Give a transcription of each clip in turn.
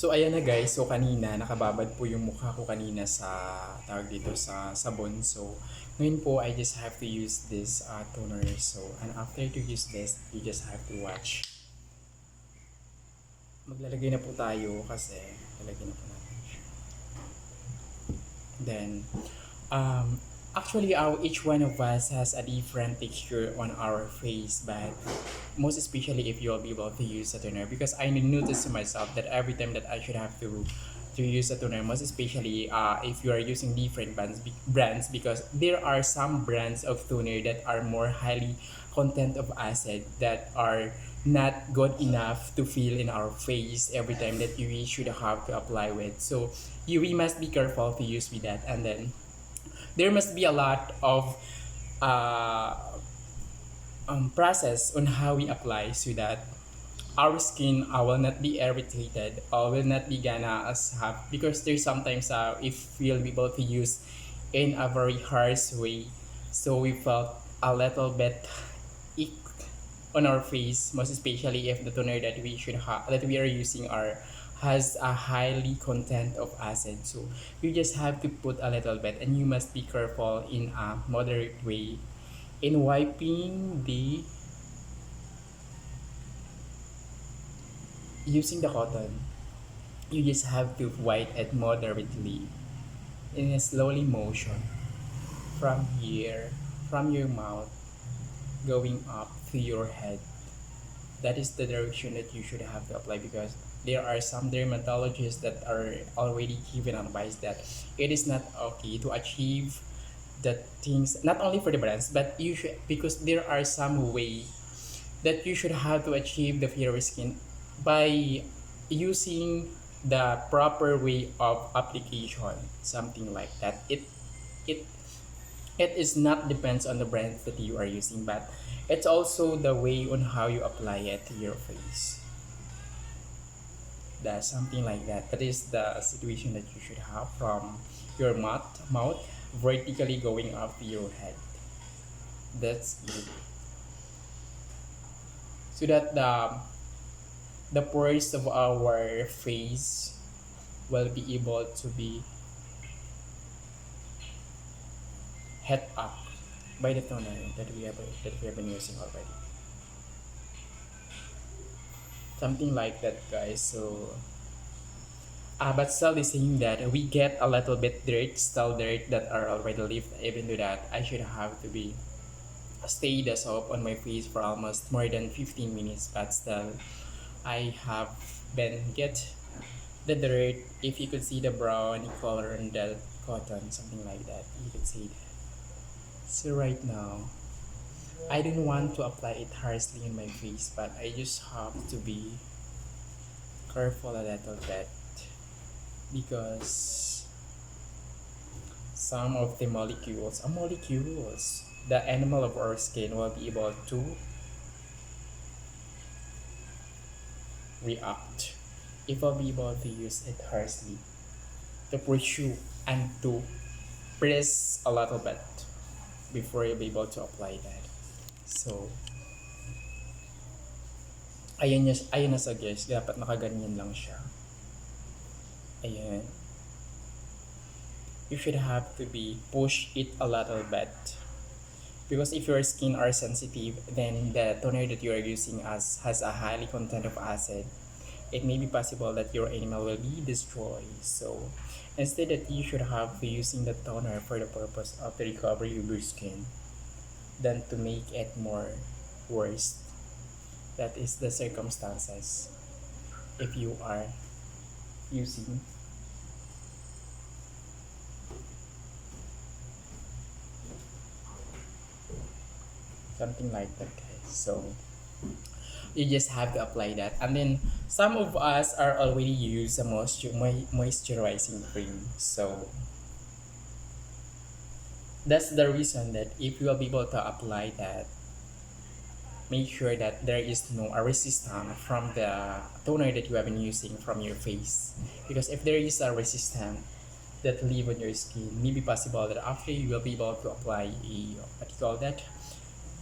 So ayan na guys, so kanina nakababad po yung mukha ko kanina sa tawag dito sa sabon. So ngayon po I just have to use this toner. So and after to use this, you just have to watch. Maglalagay na po tayo kasi lalagay na po natin siya. Then actually each one of us has a different texture on our face, but most especially if you'll be able to use a toner, because I noticed to myself that every time that I should have to use a toner, most especially if you are using different brands, because there are some brands of toner that are more highly content of acid that are not good enough to feel in our face every time that we should have to apply with. So we must be careful to use with that. And then there must be a lot of uh, process on how we apply so that our skin will not be irritated or will not be gonna as have, because there's sometimes if we'll be able to use in a very harsh way, so we felt a little bit ick on our face, most especially if the toner that we should have that we are using are has a highly content of acid. So you just have to put a little bit, and you must be careful in a moderate way in wiping the using the cotton. You just have to wipe it moderately in a slowly motion from here, from your mouth, going up to your head. That is the direction that you should have to apply, because there are some dermatologists that are already given advice that it is not okay to achieve the things not only for the brands, but you should, because there are some way that you should have to achieve the fairer skin by using the proper way of application, something like that. It it is not depends on the brand that you are using, but it's also the way on how you apply it to your face. That's something like that. That is the situation that you should have from your mouth vertically going up to your head. That's it. So that the pores of our face will be able to be head up by the toner that we have been using already. Something like that, guys. So but still the saying that we get a little bit dirt, still dirt that are already left. Even to that, I should have to be stay the soap on my face for almost more than 15 minutes, but still I have been get the dirt. If you could see the brown color on the cotton, something like that, you could see that. So right now, I don't want to apply it harshly in my face, but I just have to be careful a little bit, because some of the molecules, the animal of our skin will be able to react if I'll be able to use it harshly, to pursue and to press a little bit before you'll be able to apply that. So ayan na sa guys, dapat nakaganyan lang siya. Ayan. You should have to be push it a little bit, because if your skin are sensitive, then the toner that you are using has a highly content of acid. It may be possible that your animal will be destroyed. So instead that you should have to using the toner for the purpose of the recovery of your skin than to make it more worse. That is the circumstances if you are using something like that, guys. So you just have to apply that, and then some of us are already use a moisturizing cream. So that's the reason that if you will be able to apply that, make sure that there is no a resistance from the toner that you have been using from your face, because if there is a resistance that leave on your skin, maybe possible that after you will be able to apply a what you call that,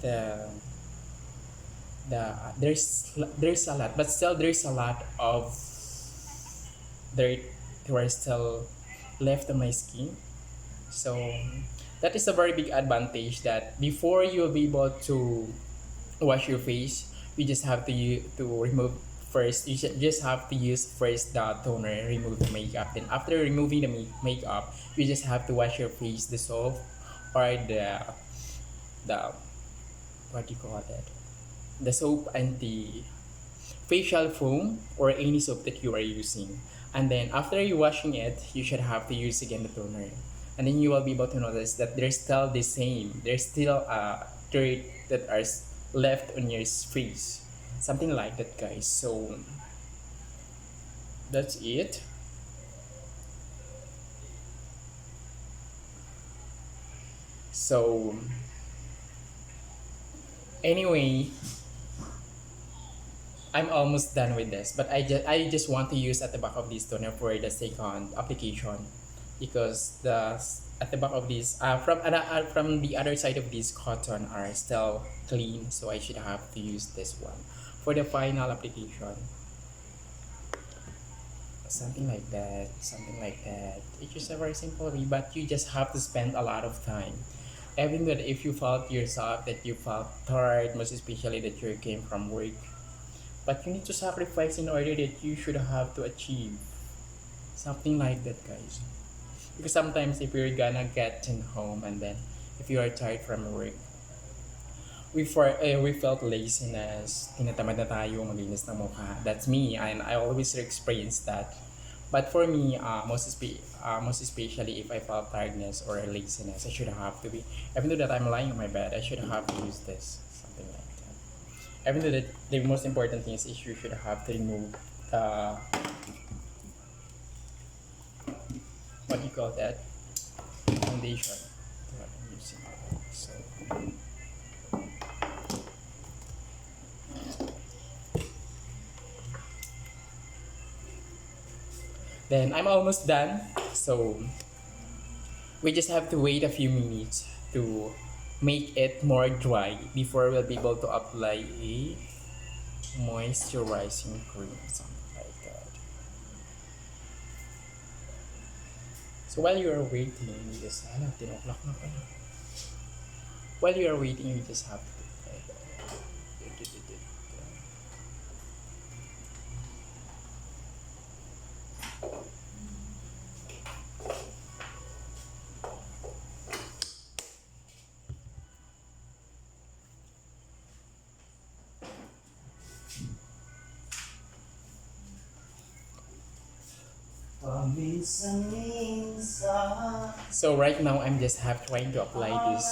the there's a lot, but still there's a lot of dirt were still left on my skin. So that is a very big advantage that before you'll be able to wash your face, you just have to remove first. You just have to use first the toner, remove the makeup. Then after removing the makeup, you just have to wash your face, the soap or the what do you call that? The soap and the facial foam or any soap that you are using. And then after you washing it, you should have to use again the toner. And then you will be able to notice that there's still the same. There's still dirt that are left on your face. Something like that, guys. So that's it. So anyway, I'm almost done with this, but I just want to use at the back of this toner for the second application, because the at the back of this from the other side of this cotton are still clean, so I should have to use this one for the final application. Something like that. It's just a very simple way, but you just have to spend a lot of time. Even that if you felt yourself that you felt tired, most especially that you came from work, but you need to sacrifice in order that you should have to achieve something like that, guys. Because sometimes if you're gonna get in home and then if you are tired from work, we felt laziness, tinatamad na tayo maglinis ng mukha. That's me, and I always experience that. But for me, most especially if I felt tiredness or laziness, I should have to be, even though that I'm lying on my bed, I should have to use this, something like that. Even though that the most important thing is you should have to remove the, what do you call that, foundation that I'm using. So then I'm almost done. So we just have to wait a few minutes to make it more dry before we'll be able to apply a moisturizing cream, something like that. So while you are waiting, you just, 10 o'clock na pala. While you are waiting, you just have to, so right now I'm just have trying to apply this.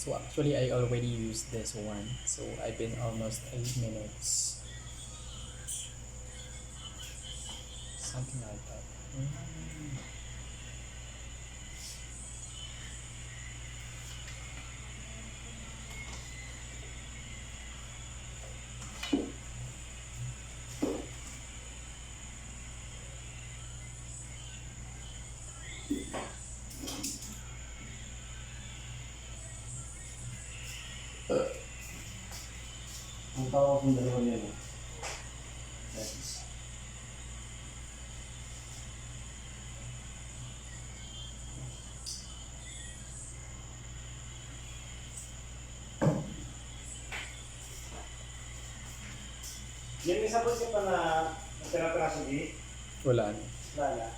So actually I already used this one. So I've been almost 8 minutes. Something like that. Ang tawag ng dalawa niya, no? That is. Yan may sabon siya pa na natira-tira sa di? Wala na. Lala.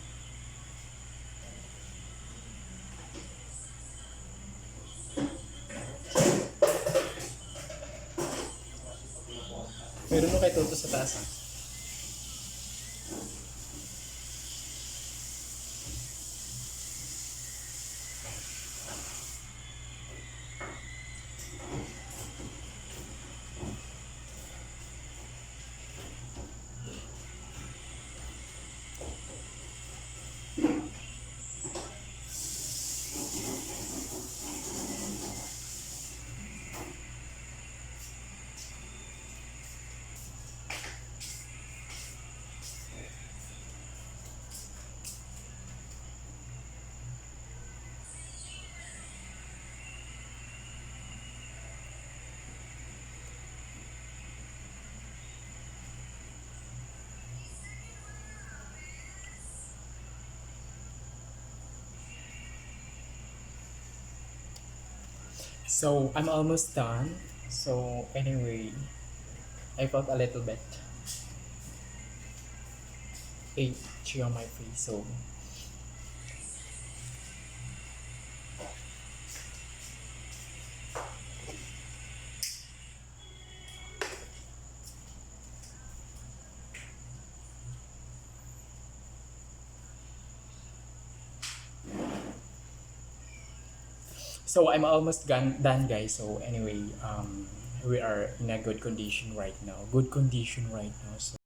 Meron mo kay Toto sa taas, ha? So I'm almost done. So anyway, I felt a little bit itchy on my face. So I'm almost done, guys. So anyway, we are in a good condition right now. Good condition right now. So